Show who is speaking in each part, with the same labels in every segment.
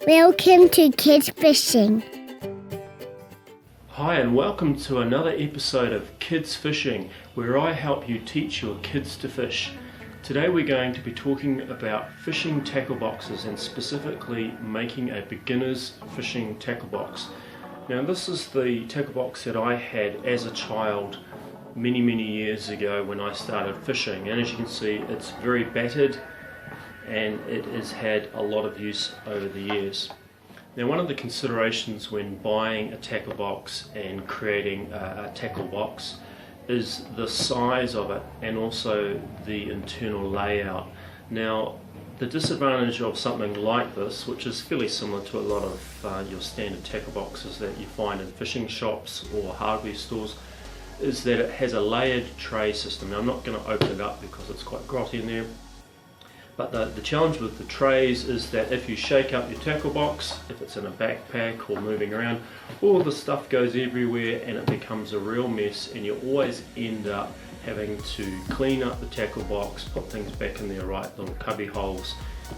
Speaker 1: Welcome to Kidsfishing.
Speaker 2: Hi and welcome to another episode of Kidsfishing, where I help you teach your kids to fish. Today we're going to be talking about fishing tackle boxes and specifically making a beginner's fishing tackle box. Now this is the tackle box that I had as a child many years ago when I started fishing, and as you can see it's very battered and it has had a lot of use over the years. Now one of the considerations when buying a tackle box and creating a tackle box is the size of it and also the internal layout. Now the disadvantage of something like this, which is fairly similar to a lot of your standard tackle boxes that you find in fishing shops or hardware stores, is that it has a layered tray system. Now I'm not going to open it up because it's quite grotty in there. But the challenge with the trays is that if you shake up your tackle box, if it's in a backpack or moving around, all the stuff goes everywhere and it becomes a real mess, and you always end up having to clean up the tackle box, put things back in their right little cubby holes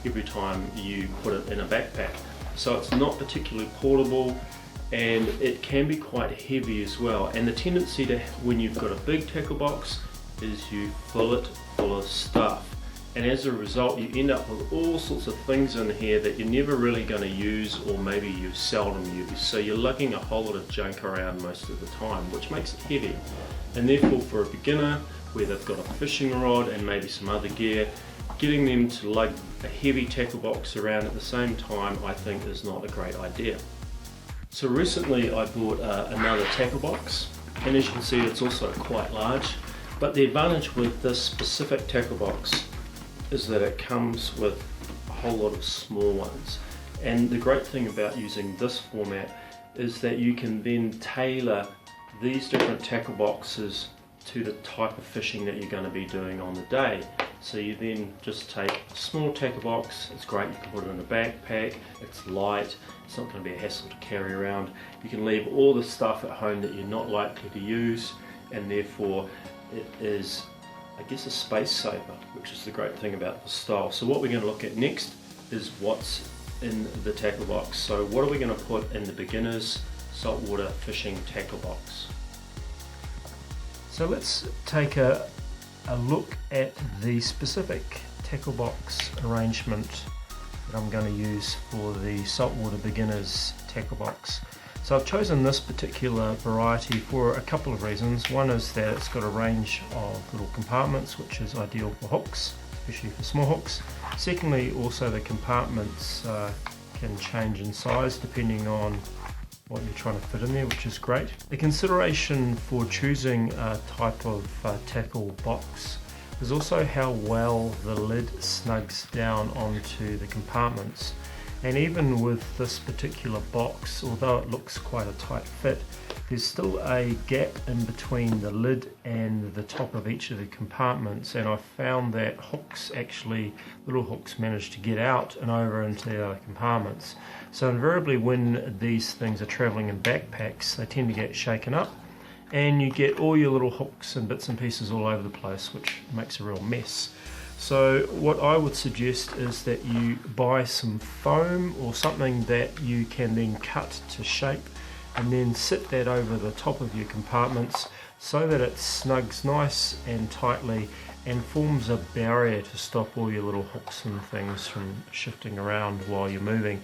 Speaker 2: every time you put it in a backpack. So it's not particularly portable and it can be quite heavy as well. And the tendency to, when you've got a big tackle box, is you fill it full of stuff. And as a result you end up with all sorts of things in here that you're never really going to use, or maybe you seldom use. So you're lugging a whole lot of junk around most of the time, which makes it heavy. And therefore for a beginner where they've got a fishing rod and maybe some other gear, getting them to lug a heavy tackle box around at the same time I think is not a great idea. So recently I bought another tackle box, and as you can see it's also quite large. But the advantage with this specific tackle box is that it comes with a whole lot of small ones, and the great thing about using this format is that you can then tailor these different tackle boxes to the type of fishing that you're going to be doing on the day. So you then just take a small tackle box, it's great, you can put it in a backpack, it's light, it's not going to be a hassle to carry around. You can leave all the stuff at home that you're not likely to use, and therefore it is, I guess, a space saver, which is the great thing about the style. So what we're going to look at next is what's in the tackle box. So what are we going to put in the beginner's saltwater fishing tackle box? So let's take a look at the specific tackle box arrangement that I'm going to use for the saltwater beginners tackle box. So I've chosen this particular variety for a couple of reasons. One is that it's got a range of little compartments, which is ideal for hooks, especially for small hooks. Secondly, also the compartments can change in size depending on what you're trying to fit in there, which is great. The consideration for choosing a type of tackle box is also how well the lid snugs down onto the compartments. And even with this particular box, although it looks quite a tight fit, there's still a gap in between the lid and the top of each of the compartments, and I found that little hooks manage to get out and over into the other compartments. So invariably when these things are travelling in backpacks, they tend to get shaken up and you get all your little hooks and bits and pieces all over the place, which makes a real mess. So what I would suggest is that you buy some foam or something that you can then cut to shape, and then sit that over the top of your compartments so that it snugs nice and tightly and forms a barrier to stop all your little hooks and things from shifting around while you're moving.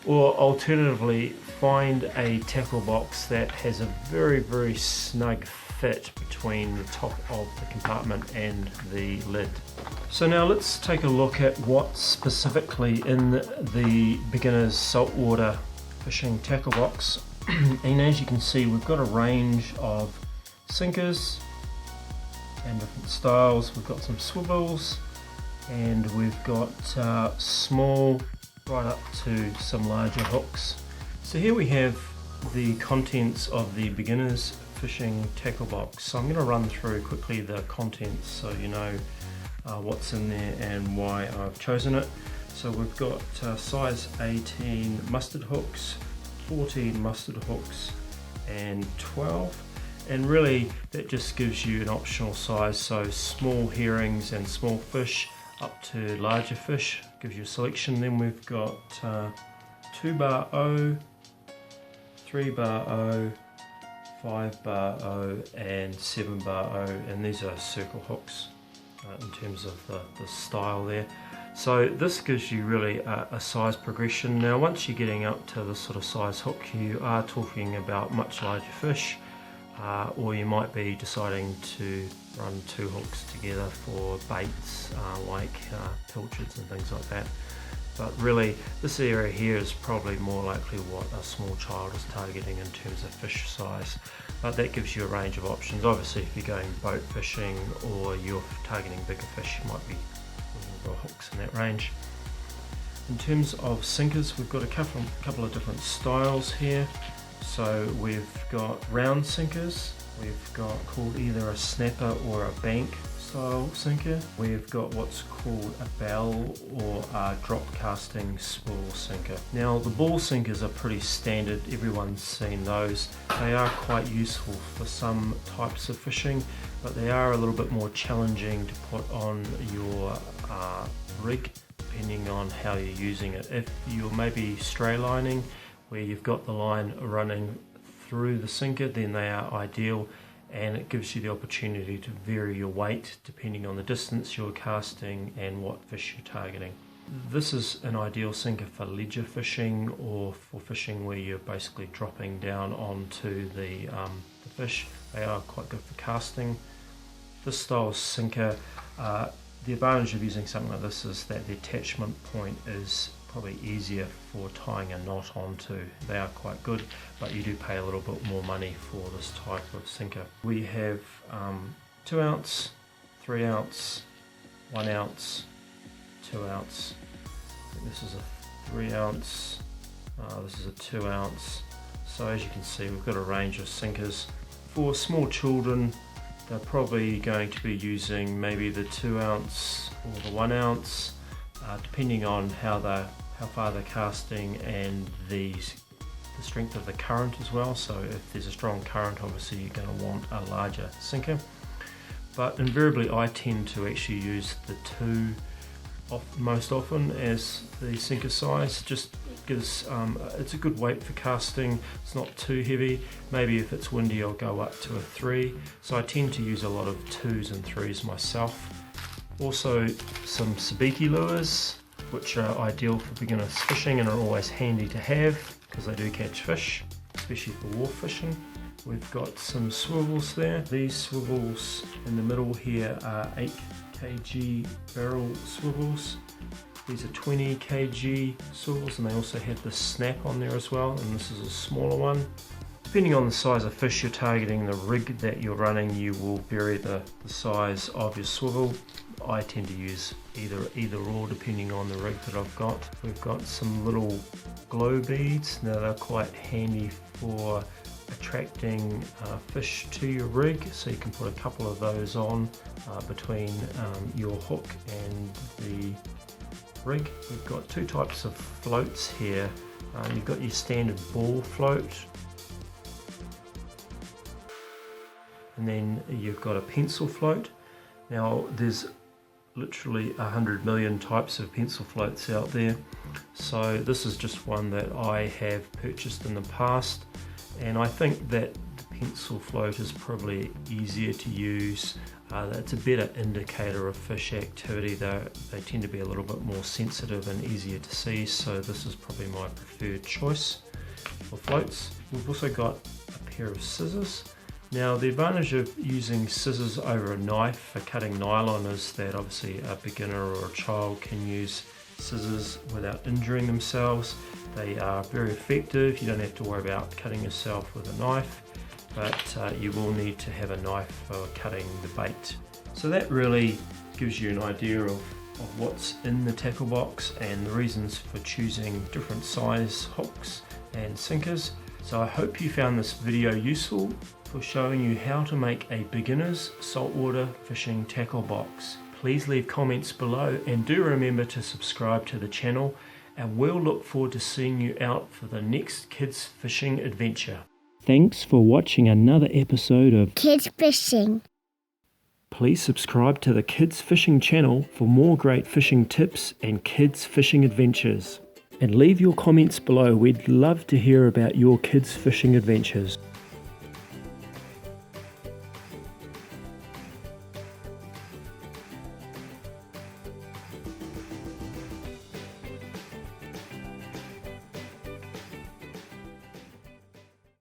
Speaker 2: Or alternatively, find a tackle box that has a very snug fit between the top of the compartment and the lid. So now let's take a look at what's specifically in the beginner's saltwater fishing tackle box. And as you can see, we've got a range of sinkers and different styles. We've got some swivels, and we've got small right up to some larger hooks. So here we have the contents of the beginner's fishing tackle box. So I'm going to run through quickly the contents so you know what's in there and why I've chosen it. So we've got size 18 mustard hooks, 14 mustard hooks and 12, and really that just gives you an optional size, so small herrings and small fish up to larger fish, gives you a selection. Then we've got 2 bar O, 3 bar O, 5 bar O and 7 bar O, and these are circle hooks in terms of the style there. So this gives you really a size progression. Now once you're getting up to this sort of size hook, you are talking about much larger fish, or you might be deciding to run 2 hooks together for baits like pilchards and things like that. But really this area here is probably more likely what a small child is targeting in terms of fish size, but that gives you a range of options. Obviously if you're going boat fishing or you're targeting bigger fish, you might be looking for hooks in that range. In terms of sinkers, we've got a couple of different styles here. So we've got round sinkers, we've got called either a snapper or a bank style sinker. We've got what's called a bell or a drop casting swivel sinker. Now the ball sinkers are pretty standard, everyone's seen those. They are quite useful for some types of fishing, but they are a little bit more challenging to put on your rig depending on how you're using it. If you're maybe stray lining where you've got the line running through the sinker, then they are ideal, and it gives you the opportunity to vary your weight depending on the distance you're casting and what fish you're targeting. This is an ideal sinker for ledger fishing or for fishing where you're basically dropping down onto the fish. They are quite good for casting. This style of sinker, the advantage of using something like this is that the attachment point is probably easier for tying a knot onto. They are quite good, but you do pay a little bit more money for this type of sinker. We have 2 ounce, 3 ounce, 1 ounce, 2 ounce. I think this is a 3 ounce, this is a 2 ounce. So as you can see, we've got a range of sinkers. For small children, they're probably going to be using maybe the 2 ounce or the 1 ounce, depending on how far they're casting and the strength of the current as well. So if there's a strong current, obviously you're going to want a larger sinker. But invariably I tend to actually use the 2 most often as the sinker size, just because it's a good weight for casting. It's not too heavy. Maybe if it's windy I'll go up to a 3. So I tend to use a lot of 2s and 3s myself. Also some Sabiki lures, which are ideal for beginners fishing and are always handy to have because they do catch fish, especially for wharf fishing. We've got some swivels there. These swivels in the middle here are 8 kg barrel swivels. These are 20 kg swivels, and they also have the snap on there as well, and this is a smaller one. Depending on the size of fish you're targeting, the rig that you're running, you will vary the size of your swivel. I tend to use either or depending on the rig that I've got. We've got some little glow beads. Now they're quite handy for attracting fish to your rig, so you can put a couple of those on between your hook and the rig. We've got 2 types of floats here. You've got your standard ball float, and then you've got a pencil float. Now there's literally 100 million types of pencil floats out there, so this is just one that I have purchased in the past, and I think that the pencil float is probably easier to use. It's a better indicator of fish activity, though they tend to be a little bit more sensitive and easier to see, so this is probably my preferred choice for floats. We've also got a pair of scissors. Now the advantage of using scissors over a knife for cutting nylon is that obviously a beginner or a child can use scissors without injuring themselves. They are very effective. You don't have to worry about cutting yourself with a knife, but you will need to have a knife for cutting the bait. So that really gives you an idea of what's in the tackle box and the reasons for choosing different size hooks and sinkers. So I hope you found this video useful for showing you how to make a beginner's saltwater fishing tackle box. Please leave comments below and do remember to subscribe to the channel, and we'll look forward to seeing you out for the next kids fishing adventure. Thanks for watching another episode of
Speaker 1: Kids Fishing.
Speaker 2: Please subscribe to the Kids Fishing channel for more great fishing tips and kids fishing adventures. and leave your comments below. We'd love to hear about your kids fishing adventures.